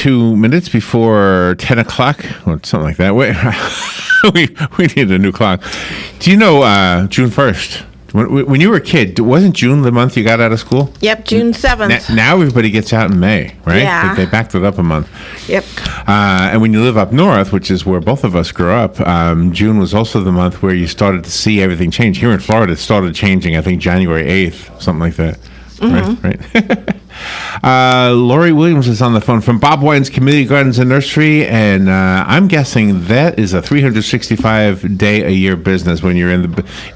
2 minutes before 10 o'clock, or something like that. Wait, we need a new clock. Do you know June 1st? When you were a kid, wasn't June the month you got out of school? Yep, June 7th. Now everybody gets out in May, right? Yeah. They backed it up a month. Yep. And when you live up north, which is where both of us grew up, June was also the month where you started to see everything change. Here in Florida, it started changing, I think, January 8th, something like that. Right. Laurie Williams is on the phone from Bob White's Camelia Gardens and Nursery, and I'm guessing that is a 365-day-a-year business when you're in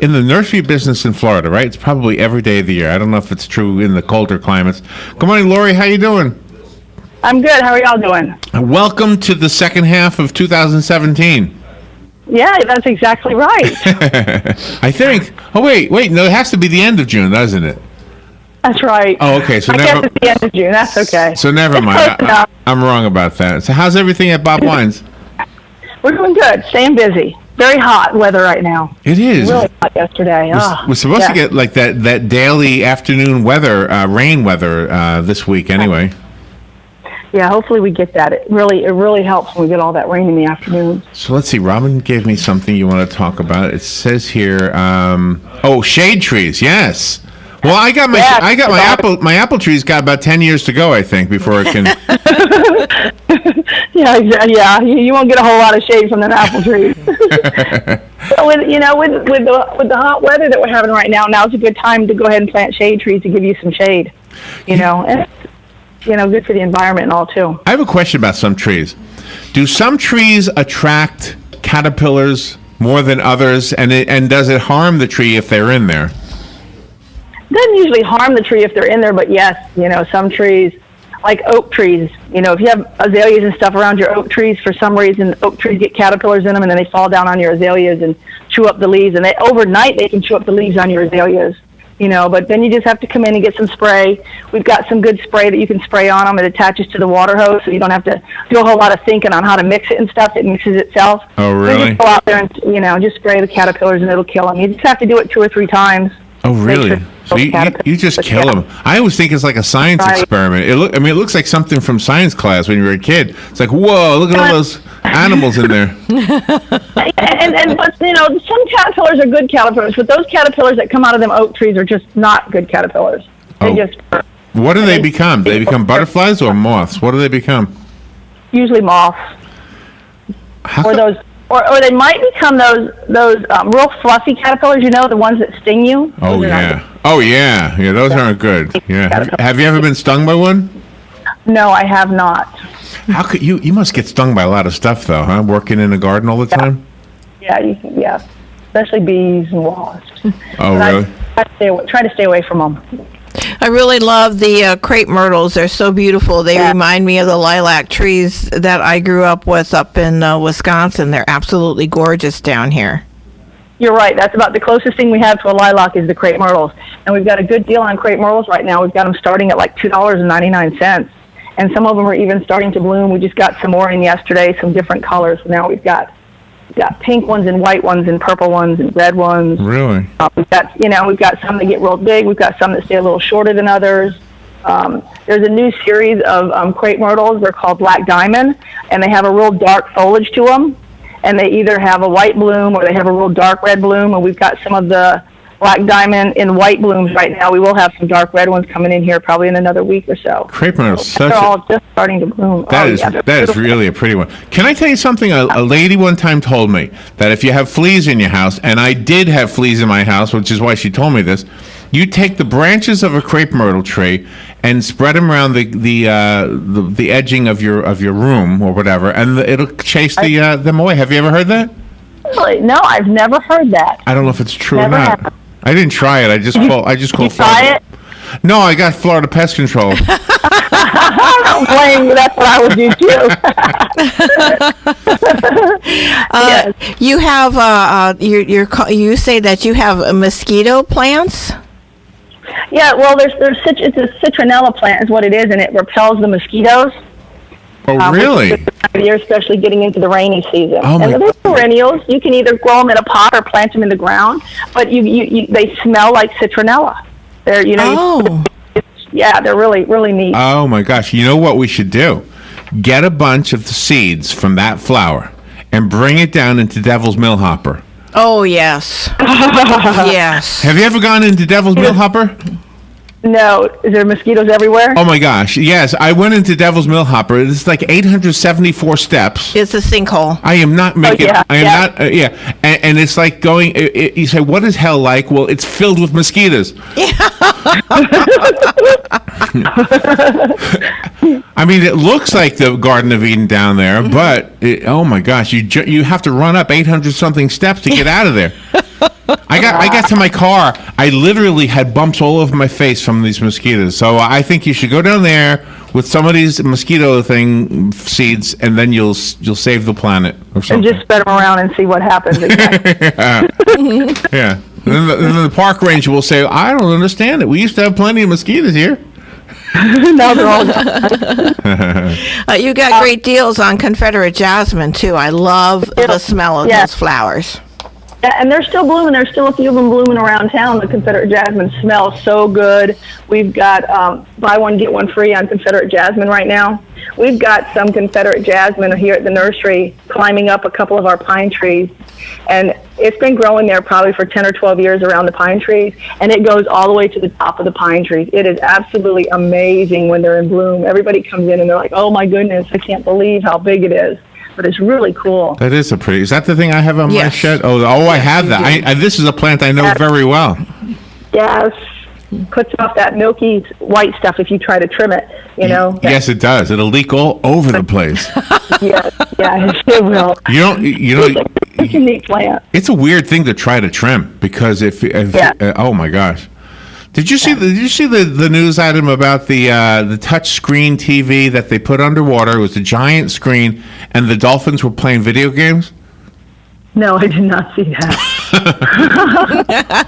the nursery business in Florida, right? It's probably every day of the year. I don't know if it's true in the colder climates. Good morning, Laurie. How you doing? I'm good. How are y'all doing? Welcome to the second half of 2017. Yeah, that's exactly right. I think. Oh, wait. No, it has to be the end of June, doesn't it? That's right. Oh, okay. So I guess it's the end of June. That's okay. So never mind. I'm wrong about that. So how's everything at Bob Wine's? We're doing good. Staying busy. Very hot weather right now. It is. Really hot yesterday. We're supposed to get like that daily afternoon weather, rain weather this week anyway. Yeah, hopefully we get that. It really helps when we get all that rain in the afternoon. So let's see. Robin gave me something you want to talk about. It says here, shade trees. Yes. Well, I got my apple trees got about 10 years to go, I think, before it can. Yeah. You won't get a whole lot of shade from them apple trees. So with the hot weather that we're having right now, now's a good time to go ahead and plant shade trees to give you some shade. And good for the environment and all too. I have a question about some trees. Do some trees attract caterpillars more than others, and does it harm the tree if they're in there? Doesn't usually harm the tree if they're in there, but yes, some trees, like oak trees, if you have azaleas and stuff around your oak trees, for some reason, oak trees get caterpillars in them, and then they fall down on your azaleas and chew up the leaves, and overnight they can chew up the leaves on your azaleas, but then you just have to come in and get some spray. We've got some good spray that you can spray on them. It attaches to the water hose, so you don't have to do a whole lot of thinking on how to mix it and stuff. It mixes itself. Oh, really? So you just go out there and, just spray the caterpillars, and it'll kill them. You just have to do it 2 or 3 times. Oh, really? So you just kill them. I always think it's like a science experiment. It looks like something from science class when you were a kid. It's like, whoa, look at all those animals in there. But some caterpillars are good caterpillars, but those caterpillars that come out of them oak trees are just not good caterpillars. What do they become? Do they become butterflies or moths? What do they become? Usually moths. Or they might become those real fluffy caterpillars, the ones that sting you. Oh, yeah. Yeah, those aren't good. Yeah. Have you ever been stung by one? No, I have not. How could you must get stung by a lot of stuff, though, huh? Working in the garden all the time? Yeah. Especially bees and wasps. Oh, really? I try to stay away from them. I really love the crepe myrtles. They're so beautiful. They remind me of the lilac trees that I grew up with up in Wisconsin. They're absolutely gorgeous down here. You're right. That's about the closest thing we have to a lilac is the crepe myrtles. And we've got a good deal on crepe myrtles right now. We've got them starting at like $2.99. And some of them are even starting to bloom. We just got some more in yesterday, some different colors. Now we've got pink ones and white ones and purple ones and red ones. Really? We've got some that get real big. We've got some that stay a little shorter than others. There's a new series of crepe myrtles. They're called Black Diamond, and they have a real dark foliage to them. And they either have a white bloom or they have a real dark red bloom. And we've got some of the Black Diamond in white blooms right now. We will have some dark red ones coming in here probably in another week or so. Crepe myrtles, they're all just starting to bloom. That is really a pretty one. Can I tell you something? A lady one time told me that if you have fleas in your house, and I did have fleas in my house, which is why she told me this, you take the branches of a crepe myrtle tree and spread them around the edging of your room or whatever, and it'll chase them away. Have you ever heard that? Really? No, I've never heard that. I don't know if it's true or not. Happened. I didn't try it. I just called. Try it? No, I got Florida Pest Control. I don't blame you. That's what I would do too. You have you say that you have mosquito plants. Yeah, well, it's a citronella plant is what it is, and it repels the mosquitoes. Oh, really? Especially getting into the rainy season. Oh, and they're perennials. You can either grow them in a pot or plant them in the ground, but they smell like citronella. They're they're really, really neat. Oh my gosh! You know what we should do? get a bunch of the seeds from that flower and bring it down into Devil's Mill Hopper. Oh, yes. Yes. Have you ever gone into Devil's Mill Hopper? No, is there mosquitoes everywhere? Oh my gosh, yes. I went into Devil's Mill Hopper. It's like 874 steps. It's a sinkhole. I am not making. yeah, I am yeah. not. Yeah, and it's like going. You say, "What is hell like?" Well, it's filled with mosquitoes. I mean, it looks like the Garden of Eden down there, but oh my gosh, you have to run up 800 something steps to get out of there. I got to my car. I literally had bumps all over my face from these mosquitoes. So I think you should go down there with some of these mosquito seeds, and then you'll save the planet or And something. just spread them around and see what happens. Yeah. And then the park ranger will say, "I don't understand it. We used to have plenty of mosquitoes here." Now they're all gone. You got great deals on Confederate Jasmine, too. I love the smell of those flowers. Yeah, and they're still blooming. There's still a few of them blooming around town. The Confederate Jasmine smells so good. We've got buy one, get one free on Confederate Jasmine right now. We've got some Confederate Jasmine here at the nursery climbing up a couple of our pine trees. And it's been growing there probably for 10 or 12 years around the pine trees. And it goes all the way to the top of the pine trees. It is absolutely amazing when they're in bloom. Everybody comes in and they're like, "Oh my goodness, I can't believe how big it is." But it's really cool. That is a pretty. Is that the thing I have on my Yes. shed? Oh, I have that. This is a plant I know very well. Yes. Puts off that milky white stuff if you try to trim it, you know. Yes, it does. It'll leak all over the place. Yes, yeah, it will. You know, It's a neat plant. it's a weird thing to try to trim because if oh my gosh. Did you see the news item about the touch screen TV that they put underwater? It was a giant screen, and the dolphins were playing video games. No, I did not see that.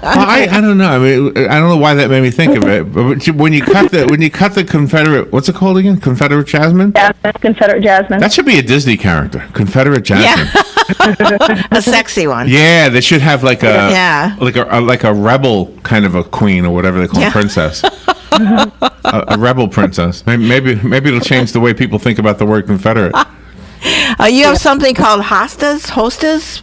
Well, I don't know. I mean, I don't know why that made me think of it. But when you cut the Confederate, what's it called again? Confederate Jasmine. Yeah, that's Confederate Jasmine. That should be a Disney character, Confederate Jasmine. A sexy one. Yeah, they should have like a Yeah. like a rebel kind of a queen or whatever they call Yeah. princess. a rebel princess. Maybe it'll change the way people think about the word Confederate. You have something called hostas?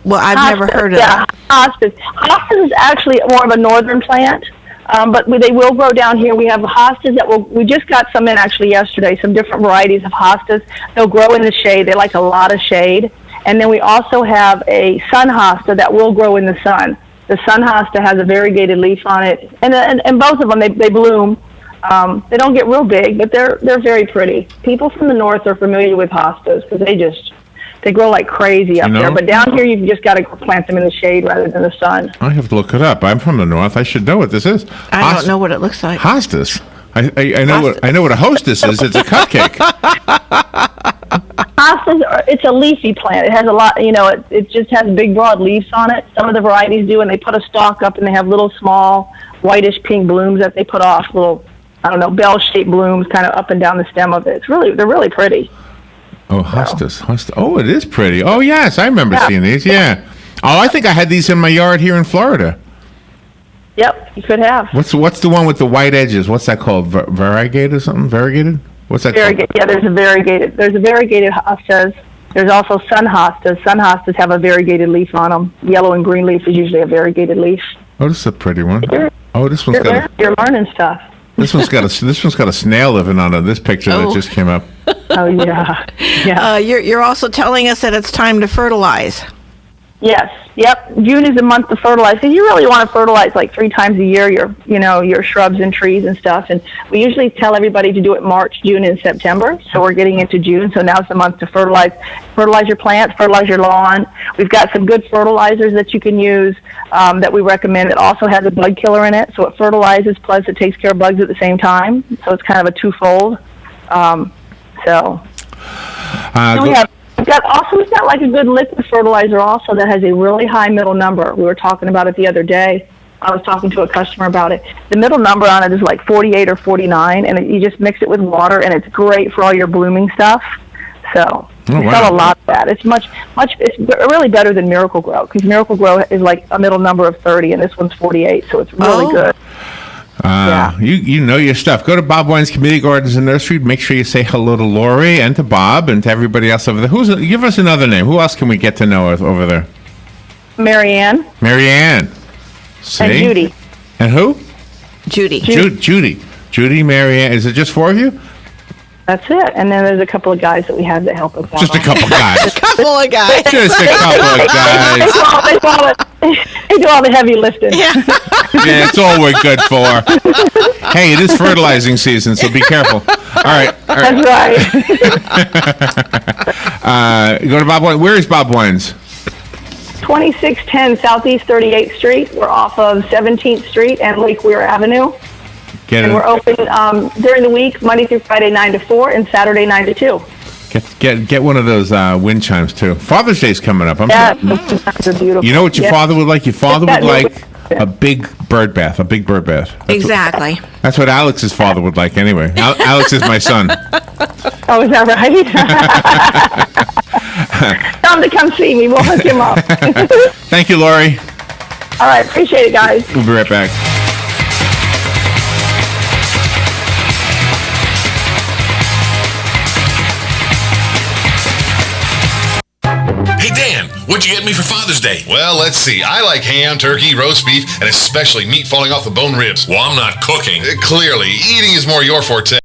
Well, I've never heard of Yeah, that. hostas. Hostas is actually more of a northern plant, but they will grow down here. We have hostas we just got some in actually yesterday, some different varieties of hostas. They'll grow in the shade. They like a lot of shade. And then we also have a sun hosta that will grow in the sun. The sun hosta has a variegated leaf on it, and both of them, they bloom. They don't get real big, but they're very pretty. People from the north are familiar with hostas because they grow like crazy up there. But down here, you've just got to plant them in the shade rather than the sun. I have to look it up. I'm from the north. I should know what this is. I don't know what it looks like. Hostas. I know what a hostess is. It's a cupcake. Hostas, it's a leafy plant. It has a lot, it just has big, broad leaves on it. Some of the varieties do, and they put a stalk up, and they have little, small, whitish pink blooms that they put off, little, bell-shaped blooms kind of up and down the stem of it. They're really pretty. Oh, hostas. Oh, it is pretty. Oh, yes, I remember seeing these. Yeah. Oh, I think I had these in my yard here in Florida. Yep, you could have. What's the one with the white edges? What's that called? Variegated or something? Variegated? What's that called? Yeah, there's a variegated hostas. There's also sun hostas. Sun hostas have a variegated leaf on them. Yellow and green leaf is usually a variegated leaf. Oh, this is a pretty one. Oh, this one's You're learning stuff. This one's got a snail living on it. This picture that just came up. Oh yeah, yeah. You're also telling us that it's time to fertilize. Yes. Yep. June is a month to fertilize. So you really want to fertilize like 3 times a year, your shrubs and trees and stuff. And we usually tell everybody to do it March, June, and September. So we're getting into June. So now's the month to fertilize. Fertilize your plants, fertilize your lawn. We've got some good fertilizers that you can use that we recommend. It also has a bug killer in it. So it fertilizes plus it takes care of bugs at the same time. So it's kind of a twofold. We've got like a good liquid fertilizer also that has a really high middle number. We were talking about it the other day. I was talking to a customer about it. The middle number on it is like 48 or 49, and you just mix it with water, and it's great for all your blooming stuff. So we sell a lot of that. It's it's really better than Miracle Grow because Miracle Grow is like a middle number of 30, and this one's 48, so it's really good. You know your stuff. Go to Bob Wine's Community Gardens and Nursery. Make sure you say hello to Laurie and to Bob and to everybody else over there. Give us another name. Who else can we get to know over there? Marianne. See? And Judy. And who? Judy. Judy, Marianne. Is it just four of you? That's it. And then there's a couple of guys that we have that help us out. Just a couple guys. Just a couple of guys. They do all the heavy lifting. Yeah. Yeah, it's all we're good for. Hey, it is fertilizing season, so be careful. All right. That's right. Go to Bob Wine. Where is Bob Wine's? 2610 Southeast 38th Street. We're off of 17th Street and Lake Weir Avenue. And we're open during the week, Monday through Friday, 9 to 4, and Saturday, 9 to 2. Get one of those wind chimes, too. Father's Day's coming up. Yeah, they're beautiful. You know what your father would like? Your father would like a big bird bath. Exactly. That's what Alex's father would like anyway. Alex is my son. Oh, is that right? Tell him to come see me. We'll hook him up. Thank you, Laurie. All right. Appreciate it, guys. We'll be right back. Hey, Dan, what'd you get me for Father's Day? Well, let's see. I like ham, turkey, roast beef, and especially meat falling off the bone ribs. Well, I'm not cooking. Clearly, eating is more your forte.